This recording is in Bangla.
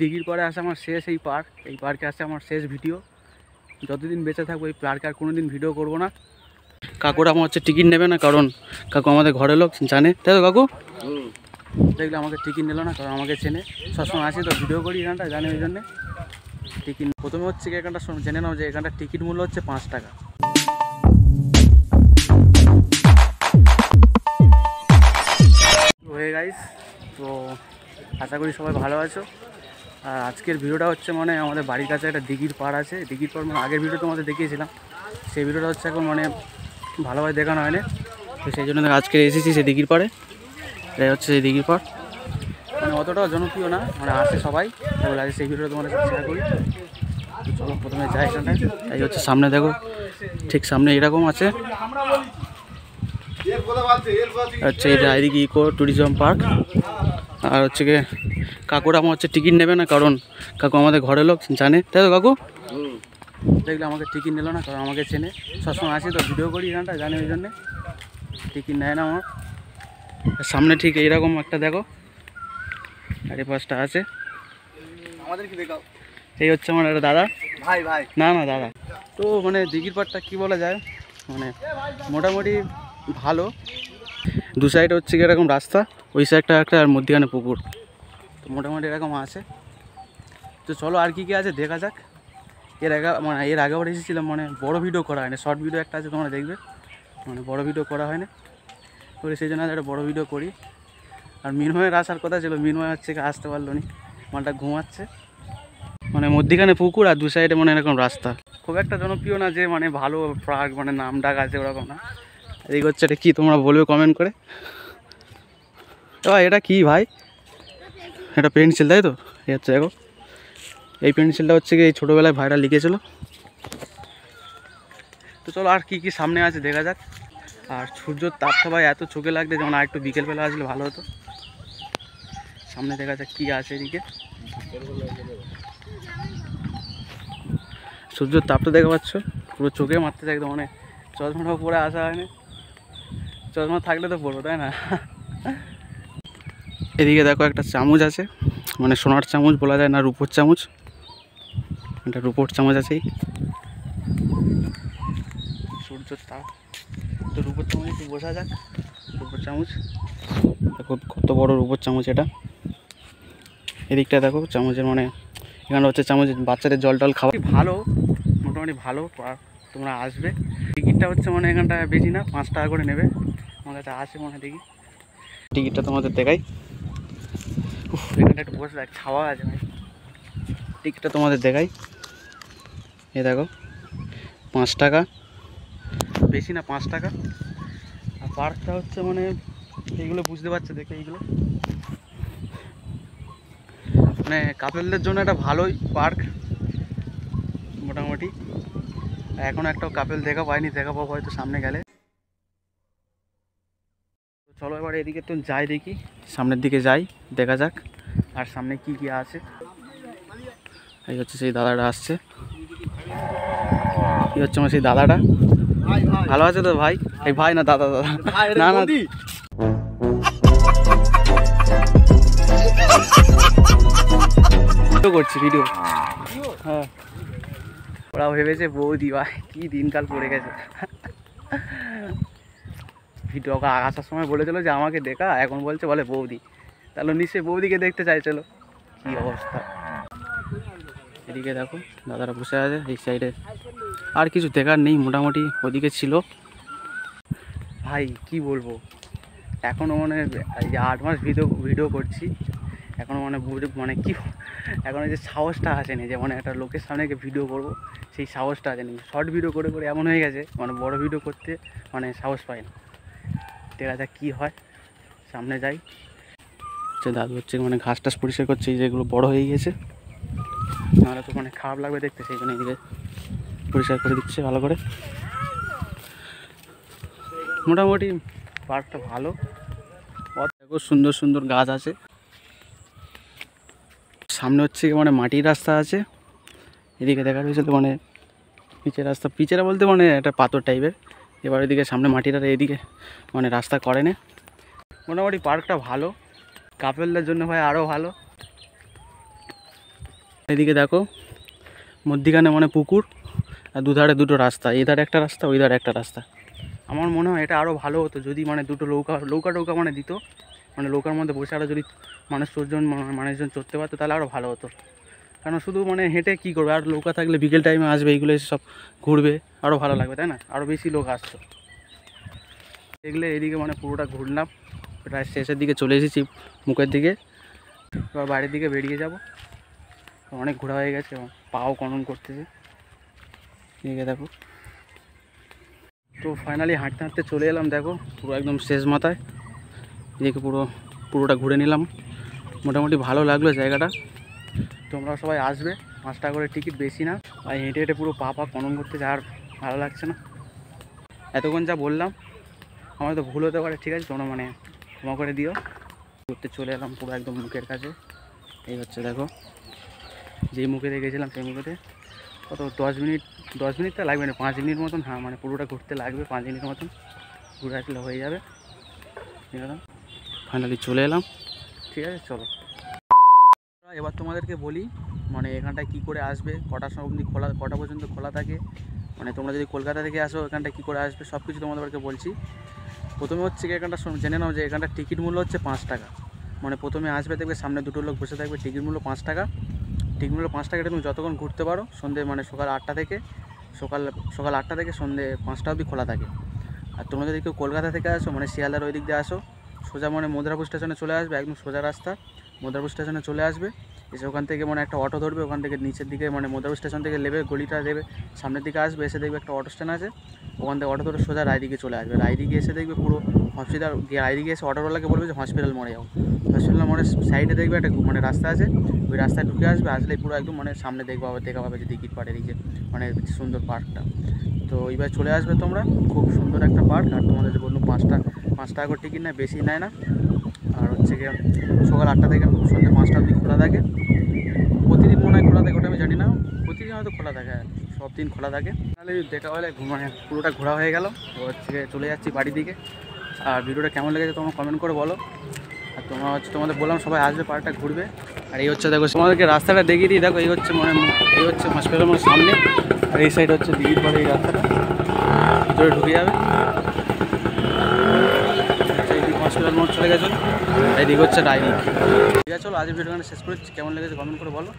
দিঘির পরে আসে আমার শেষ এই পার্কে আসে আমার শেষ ভিডিও। যতদিন বেঁচে থাকবো এই পার্কে আর কোনো দিন ভিডিও করবো না। কাকুরা আমার হচ্ছে টিকিট নেবে না, কারণ কাকু আমাদের ঘরের লোক জানে, তাই তো কাকু? দেখলে আমাকে টিকিট নিল না, কারণ আমাকে চেনে, সবসময় আসি তো ভিডিও করি এখানটা, জানে ওই জন্যে টিকিট। প্রথমে হচ্ছে কি এখানটা জেনে নাও যে এখানটা টিকিট মূল্য হচ্ছে 5 টাকা। হয়ে গাইস, তো আশা করি সবাই ভালো আছো। আর আজকের ভিডিওটা হচ্ছে মানে আমাদের বাড়ির কাছে একটা দিঘির পাড় আছে। দিঘির পাড় মানে আগের ভিডিও তোমাদের দেখিয়েছিলাম, সেই ভিডিওটা হচ্ছে এখন মানে ভালোভাবে দেখানো হয়নি, তো সেই জন্য আজকে এসেছি সেই দিঘির পাড়ে। এটাই হচ্ছে সেই দিঘির পাড়, মানে অতটাও জনপ্রিয় না, মানে আসে সবাই, তাহলে আগে সেই ভিডিওটা তোমাদের সাথে শেয়ার করি। চলো প্রথমে যাই এখানটায়। এই হচ্ছে সামনে দেখো, ঠিক সামনে এরকম আছে হচ্ছে এটা এদিকে ইকো ট্যুরিজম পার্ক। আর হচ্ছে গিয়ে কাকুরা আমার হচ্ছে টিকিট নেবে না, কারণ কাকু আমাদের ঘরের লোক জানে, তাই তো কাকু? দেখলে আমাকে টিকিট নিল না, কারণ আমাকে চেনে, সবসময় আসি তো ভিডিও করি এখানটা, জানে ওই জন্যে টিকিট নেয় না আমার। সামনে ঠিক এইরকম একটা দেখো, আর এই পাশটা আছে আমাদেরকে দেখাও। এই হচ্ছে আমার একটা দাদা, ভাই না দাদা। তো মানে দিঘির পাড়টা কী বলা যায়, মানে মোটামুটি ভালো। দু সাইডে হচ্ছে কি এরকম রাস্তা, ওই সাইডটা একটা আর মধ্যখানে পুকুর, তো মোটামুটি এরকম আছে। তো চলো আর কি আছে দেখা যাক। এর আগেবার এসেছিলাম, মানে বড় ভিডিও করা হয়নি, শর্ট ভিডিও একটা আছে তোমরা দেখবে, মানে বড় ভিডিও করা হয়নি, তো সেই জন্য একটা বড় ভিডিও করি। আর মিনময়ের আসার কথা ছিল, মিনময় হচ্ছে কি আসতে পারলো নি, মালটা ঘুমাচ্ছে। মানে মধ্যখানে পুকুর আর দু সাইডে মানে এরকম রাস্তা, খুব একটা জনপ্রিয় না যে মানে ভালো পার্ক, মানে নাম ডাক আছে ওরকম না। এদিকে হচ্ছে এটা কি তোমরা বলবে কমেন্ট করে। এটা কি ভাই? এটা পেন্সিল, তাই তো? এই হচ্ছে দেখো, এই পেন্সিলটা হচ্ছে কি এই ছোটোবেলায় ভাইরা লিখেছিল। তো চলো আর কি সামনে আছে দেখা যাক। আর সূর্যর তাপটা ভাই এত চোখে লাগছে, যেমন আর একটু বিকেলবেলা আসলে ভালো হতো। সামনে দেখা যাক কি আছে এদিকে। সূর্যের তাপটা দেখতে পাচ্ছ, পুরো চোখে মারতেছে একদম, মানে চশমাটা পরে আসা হয়নি, চশমা থাকলে তো পড়বো, তাই না? এদিকে দেখো একটা চামচ আছে, মানে সোনার চামচ বলা যায় না, রূপোর চামচ, এটা রূপোর চামচ আছেই। সূর্যের তাপ, তো রূপোর চামচ একটু বোঝা যাক। রূপোর চামচ দেখো কত বড় রূপোর চামচ এটা। এদিকটা দেখো চামচের, মানে এখানে হচ্ছে চামচ বাচ্চাদের জল টল খাওয়া। ভালো, মোটামুটি ভালো, তোমরা আসবে। টিকিটটা হচ্ছে মানে এখানটা বেশি না, 5 টাকা করে নেবে। আমার কাছে আসে মনে হয়, দেখি টিকিটটা তোমাদের দেখাই। এখানটা একটু বসে দেখ, ছাওয়া আছে ভাই। টিকিটটা তোমাদের দেখাই, এই দেখো 5 টাকা, বেশি না 5 টাকা। আর পার্কটা হচ্ছে মানে এইগুলো বুঝতে পারছো দেখে, এইগুলো মানে কাপেলদের জন্য একটা ভালোই পার্ক মোটামুটি। এখন একটাও কাপেল দেখা পাইনি, দেখা পাবো হয়তো সামনে গেলে। চলো এবার এদিকে তো যাই, দেখি সামনের দিকে যাই, দেখা যাক আর সামনে কি আছে। এই হচ্ছে সেই দাদাটা আসছে, কি হচ্ছে আমার সেই দাদাটা। ভালো আছে তো ভাই? এই ভাই না দাদা, দাদা না না করছি ভিডিও। হ্যাঁ, ওরা ভেবেছে বৌদি, ভাই কি দিনকাল পড়ে গেছে। ভিডিও আসার সময় বলেছিল যে আমাকে দেখা, এখন বলছে বলে বৌদি, তাহলে নিশ্চয়ই বৌদিকে দেখতে চাইছিল। কি অবস্থা। এদিকে দেখো দাদারা বসে আছে এই সাইডে, আর কিছু দেখার নেই, মোটামুটি ওদিকে ছিল। ভাই কি বলবো, এখনও মানে এই যে 8 মাস ভিডিও করছি, এখনও মানে কি, এখন যে সাহসটা আসেনি যে মানে একটা লোকের সামনে গিয়ে ভিডিও করবো, সেই সাহসটা আসেনি। শর্ট ভিডিও করে করে এমন হয়ে গেছে, মানে বড় ভিডিও করতে মানে সাহস পাই না। দেখা যাক কী হয়, সামনে যাই। হচ্ছে দাদু হচ্ছে মানে ঘাস টাস পরিষ্কার করছে, যেগুলো বড় হয়ে গেছে, নাহলে তো মানে খারাপ লাগবে দেখতে, সেই জন্য এদিকে পরিষ্কার করে দিচ্ছে ভালো করে। মোটামুটি পার্কটা ভালো, দেখো সুন্দর সুন্দর গাছ আছে। সামনে হচ্ছে মানে মাটির রাস্তা আছে, এদিকে দেখা যাচ্ছে তো মানে পিচের রাস্তা, পিচেরা বলতে মানে একটা পাথর টাইপের। এবার এদিকে সামনে মাটিটা, এদিকে মানে রাস্তা করে না। মোটামুটি পার্কটা ভালো, কাপেলদের জন্য ভাই আরও ভালো। এদিকে দেখো মধ্যিখানে মানে পুকুর আর দুধারে দুটো রাস্তা, এই ধারে একটা রাস্তা ওই ধারে একটা রাস্তা। আমার মনে হয় এটা আরও ভালো হতো যদি মানে দুটো নৌকা টৌকা মানে দিত, মানে নৌকার মধ্যে বসে আরও যদি মানুষজন চড়তে পারতো তাহলে আরও ভালো হতো। কারণ শুধু মানে হেঁটে কী করবে, আর নৌকা থাকলে বিকেল টাইমে আসবে, এইগুলো এসে সব ঘুরবে, আরও ভালো লাগবে তাই না, আরও বেশি লোক আসতো। দেখলে এদিকে মানে পুরোটা ঘুরলাম, প্রায় শেষের দিকে চলে এসেছি মুখের দিকে, এবার বাইরের দিকে বেরিয়ে যাব। অনেক ঘোরা হয়ে গেছে, পাও কনন করতেছে এদিকে দেখো। তো ফাইনালি হাঁটতে হাঁটতে চলে এলাম, দেখো পুরো একদম শেষ মাথায়, এদিকে পুরোটা ঘুরে নিলাম। মোটামুটি ভালো লাগলো জায়গাটা। তোমরা সবাই আসবে, 5 টাকা করে টিকিট, বেশি না। আর হেঁটে হেঁটে পুরো পা কনন করতে আর ভালো লাগছে না। এতক্ষণ যা বললাম আমার তো ভুল হতে পারে, ঠিক আছে, তোমরা মানে ক্ষমা করে দিও। ঘুরতে চলে এলাম পুরো একদম মুখের কাছে। এই হচ্ছে দেখো, যেই মুখে গেছিলাম সেই মুখেতে কত 10 মিনিট তো লাগবে না, 5 মিনিট মতন, হ্যাঁ মানে পুরোটা ঘুরতে লাগবে 5 মিনিট মতন, ঘুরে আসলে হয়ে যাবে। ঠিক আছে, ফাইনালি চলে এলাম, ঠিক আছে চলো। এবার তোমাদেরকে বলি মানে এখানটায় কী করে আসবে, কটার সময় অবধি কটা পর্যন্ত খোলা থাকে, মানে তোমরা যদি কলকাতা থেকে আসো এখানটায় কী করে আসবে সব কিছু তোমাদেরকে বলছি। প্রথমে হচ্ছে কি এখানটা জেনে নাও যে এখানটার টিকিট মূল্য হচ্ছে 5 টাকা। মানে প্রথমে আসবে দেখবে সামনে দুটো লোক বসে থাকবে, টিকিট মূল্য 5 টাকা। টিকিট মূল্য 5 টাকা, তুমি যতক্ষণ ঘুরতে পারো, সন্ধ্যে মানে সকাল 8টা থেকে সন্ধ্যে 5টা অবধি খোলা থাকে। আর তোমরা যদি কেউ কলকাতা থেকে আসো মানে শিয়ালদার ওই দিক দিয়ে আসো, সোজা মানে মধ্যরাপুর স্টেশনে চলে আসবে, একদম সোজা রাস্তা, মধ্যরাপুর স্টেশনে চলে আসবে। এসে ওখান থেকে মানে একটা অটো ধরবে, ওখান থেকে নিচের দিকে মানে মধ্যরাপুর স্টেশন থেকে নেবে, গলিটা দেবে, সামনের দিকে আসবে, এসে দেখবে একটা অটো স্ট্যান্ড আছে, ওখান থেকে অটো ধরে সোজা রায়দিকে চলে আসবে। রায়দিকে এসে দেখবে পুরো হসপিটাল, রায়দিকে এসে অটোওয়ালাকে বলবে যে হসপিটাল মোড়ে যাও। হসপিটাল মোড়ের সাইডে দেখবে একটা মানে রাস্তা আছে, ওই রাস্তায় ঢুকে আসবে, আসলেই পুরো একদম মানে সামনে দেখা পাবে যে টিকিট পাড়ের এই যে মানে সুন্দর পার্কটা। তো এইবার চলে আসবে তোমরা, খুব সুন্দর একটা পার্ক। আর তোমাদের যে বললাম 5 টাকা করে টিকিট নেয়, বেশি নেয় না। আর হচ্ছে গিয়ে সকাল 8টা থেকে সন্ধ্যে 5টা অবধি খোলা থাকে। প্রতিদিন মনে হয় খোলা থাকে, ওটা আমি জানি না, প্রতিদিন হয়তো খোলা থাকে, সব দিন খোলা থাকে। তাহলে দেখা হলে মানে পুরোটা ঘোরা হয়ে গেল। তো হচ্ছে চলে যাচ্ছি বাড়ির দিকে। আর ভিডিওটা কেমন লেগেছে তোমরা কমেন্ট করে বলো। আর তোমাদের বললাম সবাই আসবে, পার্কটা ঘুরবে। আর এই হচ্ছে দেখো তোমাদেরকে রাস্তাটা দেখিয়ে দিই, দেখো এই হচ্ছে মানে এই হচ্ছে হসপিটাল মোড়ের সামনে, আর এই সাইড হচ্ছে দিঘির পরে এই রাস্তাটা ভিতরে ঢুকে যাবে। এইদিকে হসপিটাল মোড় চলে গেছো, এইদিকে হচ্ছে ডাইনিং। ঠিক আছে চলো, আজকের ভিডিওখানে শেষ করেছি, কেমন লেগেছে কমেন্ট করে বলো।